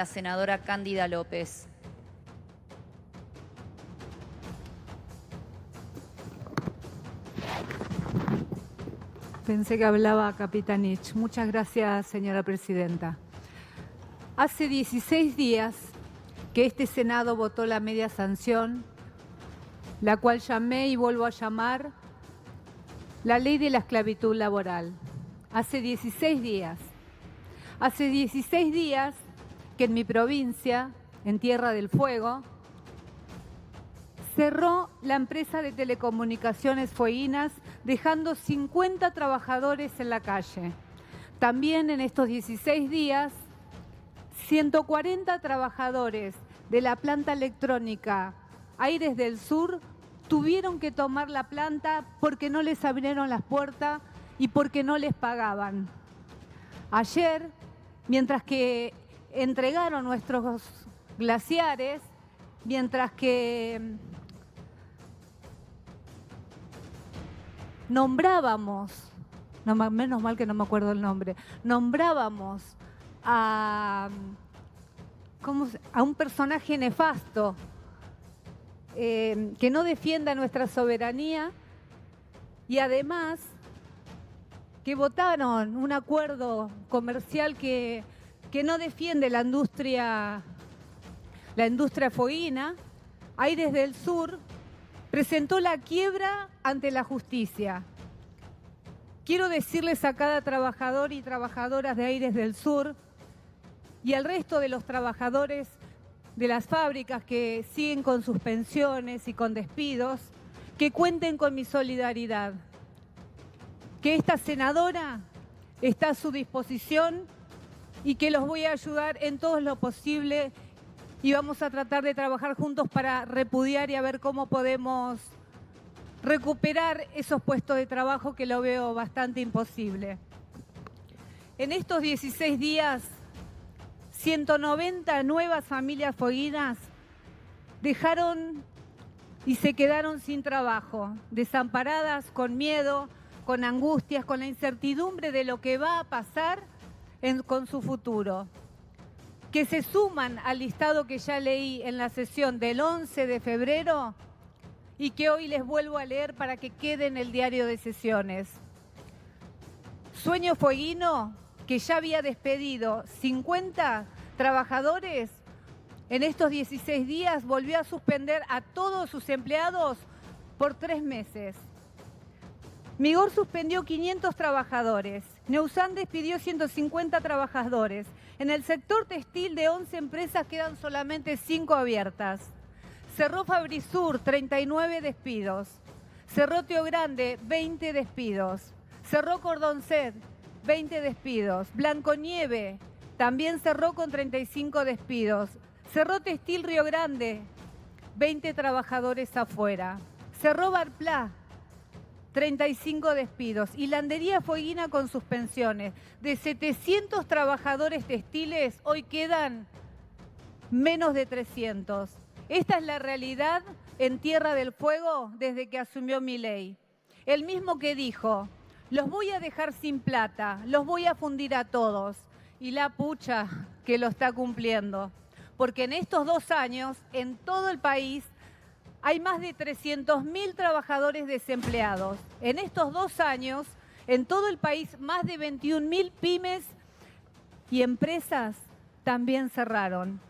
La senadora Cándida López. Pensé que hablaba Capitanich. Muchas gracias, señora presidenta. Hace 16 días que este Senado votó la media sanción, la cual llamé y vuelvo a llamar la ley de la esclavitud laboral. Hace 16 días. Hace 16 días que en mi provincia, en Tierra del Fuego, cerró la empresa de telecomunicaciones Fueguinas, dejando 50 trabajadores en la calle. También en estos 16 días, 140 trabajadores de la planta electrónica Aires del Sur tuvieron que tomar la planta porque no les abrieron las puertas y porque no les pagaban. Ayer, mientras que entregaron nuestros glaciares, mientras que nombrábamos, menos mal que no me acuerdo el nombre, nombrábamos a un personaje nefasto que no defienda nuestra soberanía y además que votaron un acuerdo comercial que no defiende la industria fueguina. Aires del Sur presentó la quiebra ante la justicia. Quiero decirles a cada trabajador y trabajadoras de Aires del Sur y al resto de los trabajadores de las fábricas que siguen con sus pensiones y con despidos, que cuenten con mi solidaridad. Que esta senadora está a su disposición y que los voy a ayudar en todo lo posible y vamos a tratar de trabajar juntos para repudiar y a ver cómo podemos recuperar esos puestos de trabajo que lo veo bastante imposible. En estos 16 días, 190 nuevas familias fueguinas dejaron y se quedaron sin trabajo, desamparadas, con miedo, con angustias, con la incertidumbre de lo que va a pasar con su futuro, que se suman al listado que ya leí en la sesión del 11 de febrero y que hoy les vuelvo a leer para que quede en el diario de sesiones. Sueño Fueguino, que ya había despedido 50 trabajadores, en estos 16 días volvió a suspender a todos sus empleados por 3 meses. Migor suspendió 500 trabajadores. Neusan despidió 150 trabajadores. En el sector textil de 11 empresas quedan solamente 5 abiertas. Cerró Fabrisur, 39 despidos. Cerró Tío Grande, 20 despidos. Cerró Cordoncet, 20 despidos. Blanconieve también cerró con 35 despidos. Cerró Textil Río Grande, 20 trabajadores afuera. Cerró Barplá, 35 despidos. Y Landería Fueguina con suspensiones. De 700 trabajadores textiles, hoy quedan menos de 300. Esta es la realidad en Tierra del Fuego desde que asumió Milei. El mismo que dijo, los voy a dejar sin plata, los voy a fundir a todos. Y la pucha que lo está cumpliendo. Porque en estos 2 años, en todo el país, hay más de 300.000 trabajadores desempleados. En estos 2 años, en todo el país, más de 21.000 pymes y empresas también cerraron.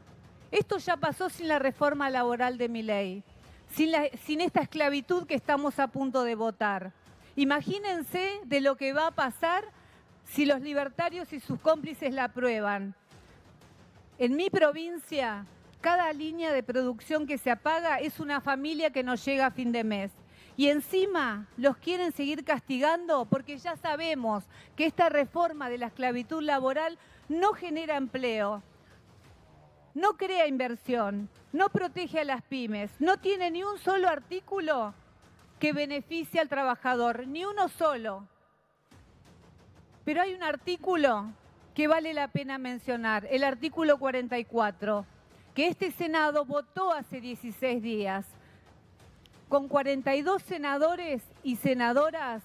Esto ya pasó sin la reforma laboral de Milei, sin esta esclavitud que estamos a punto de votar. Imagínense de lo que va a pasar si los libertarios y sus cómplices la aprueban. En mi provincia, cada línea de producción que se apaga es una familia que no llega a fin de mes. Y encima los quieren seguir castigando porque ya sabemos que esta reforma de la esclavitud laboral no genera empleo, no crea inversión, no protege a las pymes, no tiene ni un solo artículo que beneficie al trabajador, ni uno solo. Pero hay un artículo que vale la pena mencionar, el artículo 44, que este Senado votó hace 16 días, con 42 senadores y senadoras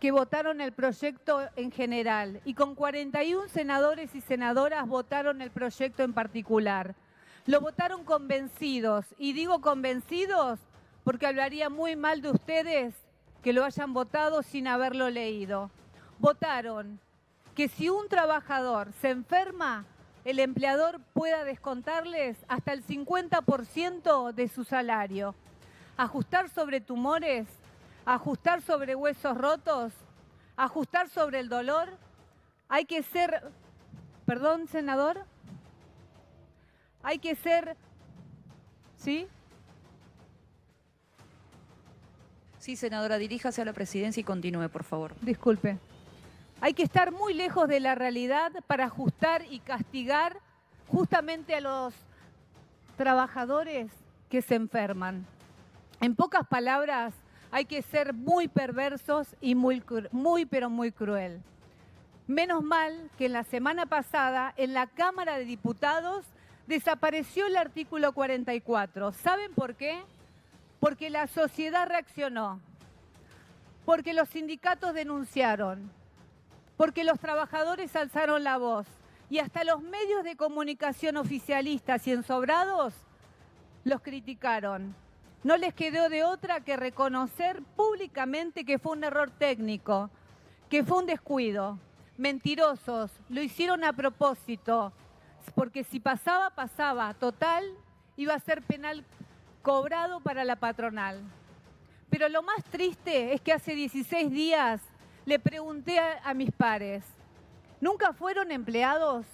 que votaron el proyecto en general y con 41 senadores y senadoras votaron el proyecto en particular. Lo votaron convencidos, y digo convencidos porque hablaría muy mal de ustedes que lo hayan votado sin haberlo leído. Votaron que si un trabajador se enferma, el empleador pueda descontarles hasta el 50% de su salario. Ajustar sobre tumores, ajustar sobre huesos rotos, ajustar sobre el dolor. Hay que ser, perdón, senador, hay que ser, ¿sí? Sí, senadora, diríjase a la presidencia y continúe, por favor. Disculpe. Hay que estar muy lejos de la realidad para ajustar y castigar justamente a los trabajadores que se enferman. En pocas palabras, hay que ser muy perversos y muy cruel. Menos mal que en la semana pasada, en la Cámara de Diputados, desapareció el artículo 44. ¿Saben por qué? Porque la sociedad reaccionó, porque los sindicatos denunciaron, porque los trabajadores alzaron la voz y hasta los medios de comunicación oficialistas y ensobrados los criticaron. No les quedó de otra que reconocer públicamente que fue un error técnico, que fue un descuido. Mentirosos, lo hicieron a propósito, porque si pasaba, pasaba. Total, iba a ser penal cobrado para la patronal. Pero lo más triste es que hace 16 días le pregunté a mis pares, ¿nunca fueron empleados?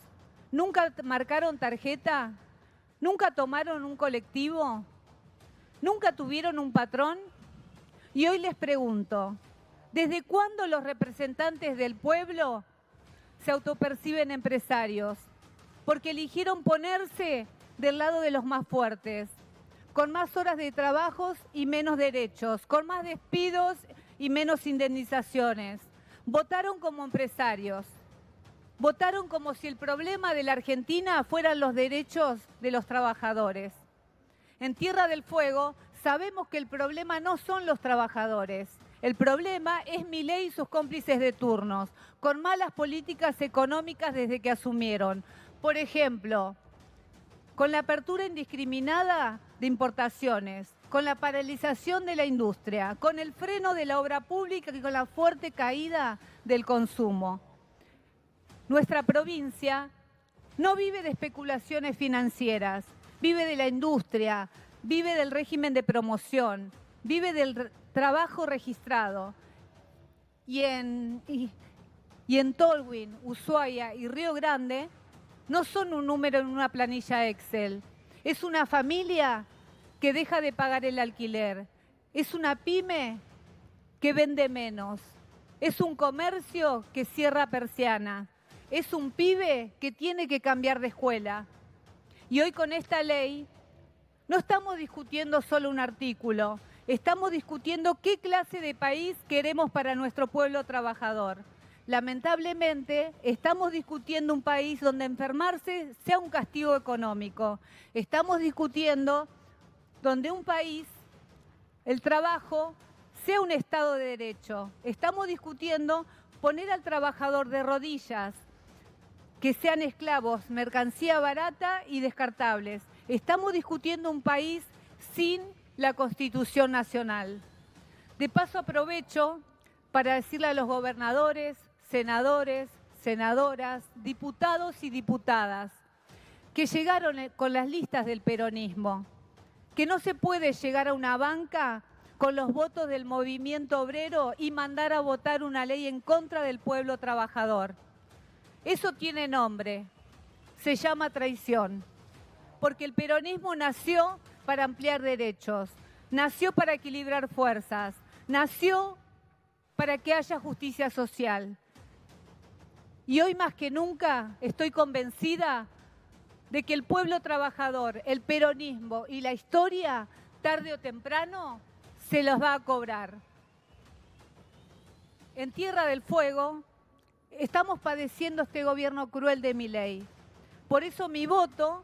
¿Nunca marcaron tarjeta? ¿Nunca tomaron un colectivo? ¿Nunca tuvieron un patrón? Y hoy les pregunto, ¿desde cuándo los representantes del pueblo se autoperciben empresarios? Porque eligieron ponerse del lado de los más fuertes, con más horas de trabajo y menos derechos, con más despidos y menos indemnizaciones. Votaron como empresarios. Votaron como si el problema de la Argentina fueran los derechos de los trabajadores. En Tierra del Fuego sabemos que el problema no son los trabajadores. El problema es Milei y sus cómplices de turnos, con malas políticas económicas desde que asumieron. Por ejemplo, con la apertura indiscriminada de importaciones, con la paralización de la industria, con el freno de la obra pública y con la fuerte caída del consumo. Nuestra provincia no vive de especulaciones financieras, vive de la industria, vive del régimen de promoción, vive del trabajo registrado. Y en Tolwyn, Ushuaia y Río Grande no son un número en una planilla Excel. Es una familia que deja de pagar el alquiler. Es una pyme que vende menos. Es un comercio que cierra persiana. Es un pibe que tiene que cambiar de escuela. Y hoy con esta ley no estamos discutiendo solo un artículo, estamos discutiendo qué clase de país queremos para nuestro pueblo trabajador. Lamentablemente, estamos discutiendo un país donde enfermarse sea un castigo económico. Estamos discutiendo donde un país, el trabajo, sea un Estado de Derecho. Estamos discutiendo poner al trabajador de rodillas, que sean esclavos, mercancía barata y descartables. Estamos discutiendo un país sin la Constitución Nacional. De paso aprovecho para decirle a los gobernadores, senadores, senadoras, diputados y diputadas que llegaron con las listas del peronismo, que no se puede llegar a una banca con los votos del movimiento obrero y mandar a votar una ley en contra del pueblo trabajador. Eso tiene nombre, se llama traición, porque el peronismo nació para ampliar derechos, nació para equilibrar fuerzas, nació para que haya justicia social. Y hoy más que nunca estoy convencida de que el pueblo trabajador, el peronismo y la historia, tarde o temprano, se los va a cobrar. En Tierra del Fuego estamos padeciendo este gobierno cruel de Milei. Por eso mi voto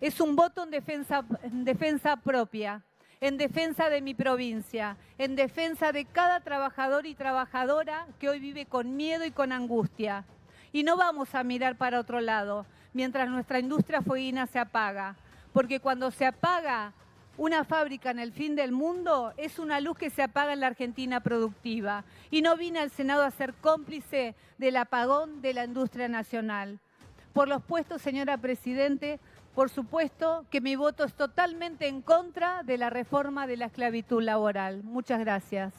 es un voto en defensa propia. en defensa de mi provincia, en defensa de cada trabajador y trabajadora que hoy vive con miedo y con angustia. Y no vamos a mirar para otro lado mientras nuestra industria fueguina se apaga, porque cuando se apaga una fábrica en el fin del mundo, es una luz que se apaga en la Argentina productiva. Y no vine al Senado a ser cómplice del apagón de la industria nacional. Por los puestos, señora Presidente, por supuesto que mi voto es totalmente en contra de la reforma de la esclavitud laboral. Muchas gracias.